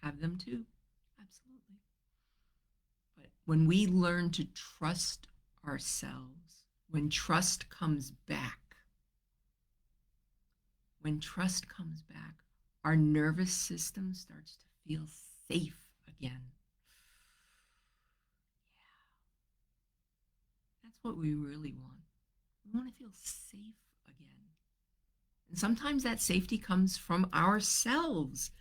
have them too. Absolutely. But when we learn to trust ourselves, when trust comes back, when trust comes back, our nervous system starts to feel safe again. That's what we really want. We want to feel safe again. And sometimes that safety comes from ourselves.